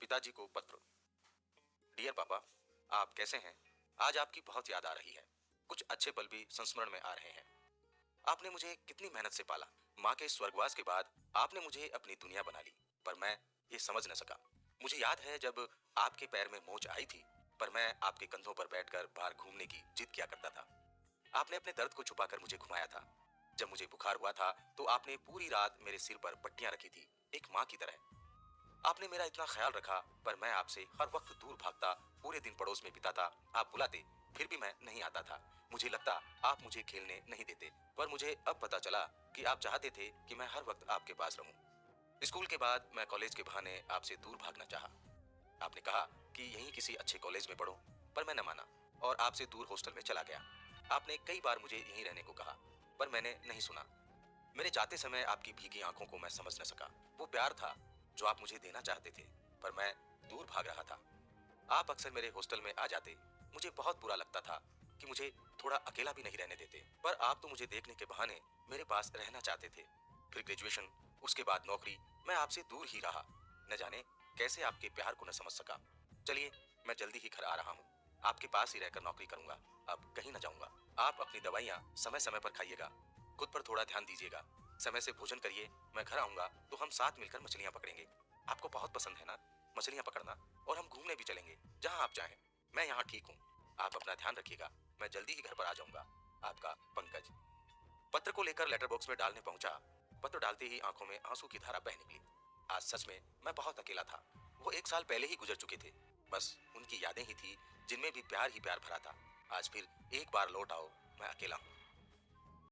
पिताजी को पत्र। डियर पापा, आप कैसे हैं? आज आपकी बहुत याद आ रही है। कुछ अच्छे पल भी संस्मरण में आ रहे हैं। आपने मुझे कितनी मेहनत से पाला। माँ के स्वर्गवास के बाद आपने मुझे अपनी दुनिया बना ली, पर मैं ये समझ न सका। मुझे याद है जब आपके पैर में मोच आई थी, पर मैं आपके कंधों पर बैठकर बाहर घूमने की जिद किया करता था। आपने अपने दर्द को छुपाकर मुझे घुमाया था। जब मुझे बुखार हुआ था तो आपने पूरी रात मेरे सिर पर पट्टियां रखी थी, एक माँ की तरह। आपने मेरा इतना ख्याल रखा, पर मैं आपसे हर वक्त दूर भागता, पूरे दिन पड़ोस में बिताता। आप बुलाते, फिर भी मैं नहीं आता था। मुझे लगता आप मुझे खेलने नहीं देते, पर मुझे अब पता चला कि आप चाहते थे कि मैं हर वक्त आपके पास रहूं। स्कूल के बाद मैं कॉलेज के बहाने आपसे दूर भागना चाहा। आपने कहा कि यहीं किसी अच्छे कॉलेज में पढ़ो, पर मैं न माना और आपसे दूर हॉस्टल में चला गया। आपने कई बार मुझे यहीं रहने को कहा, पर मैंने नहीं सुना। मेरे जाते समय आपकी भीगी आंखों को मैं समझ न सका। वो प्यार था जो आप मुझे देना चाहते थे, पर मैं दूर भाग रहा था। आप अक्सर मेरे हॉस्टल में आ जाते। मुझे बहुत बुरा लगता था कि मुझे थोड़ा अकेला भी नहीं रहने देते, पर आप तो मुझे देखने के बहाने मेरे पास रहना चाहते थे। फिर ग्रेजुएशन, उसके बाद नौकरी, मैं आपसे दूर ही रहा। न जाने कैसे आपके प्यार को न समझ सका। चलिए, मैं जल्दी ही घर आ रहा हूँ। आपके पास ही रहकर नौकरी करूंगा, अब कहीं न जाऊंगा। आप अपनी दवाइयाँ समय समय पर खाइएगा, खुद पर थोड़ा ध्यान दीजिएगा, समय से भोजन करिए। मैं घर आऊंगा तो हम साथ मिलकर मछलियां पकड़ेंगे। आपको बहुत पसंद है ना मछलियां पकड़ना, और हम घूमने भी चलेंगे जहां आप चाहें। मैं यहाँ ठीक हूँ। आप अपना ध्यान रखिएगा। मैं जल्दी ही घर पर आ जाऊंगा। आपका पंकज। पत्र को लेकर लेटर बॉक्स में डालने पहुंचा। पत्र डालते ही आंखों में आंसू की धारा बह निकली। आज सच में मैं बहुत अकेला था। वो 1 साल पहले ही गुजर चुके थे। बस उनकी यादें ही थी जिनमें भी प्यार ही प्यार भरा था। आज फिर एक बार लौट आओ, मैं अकेला हूँ।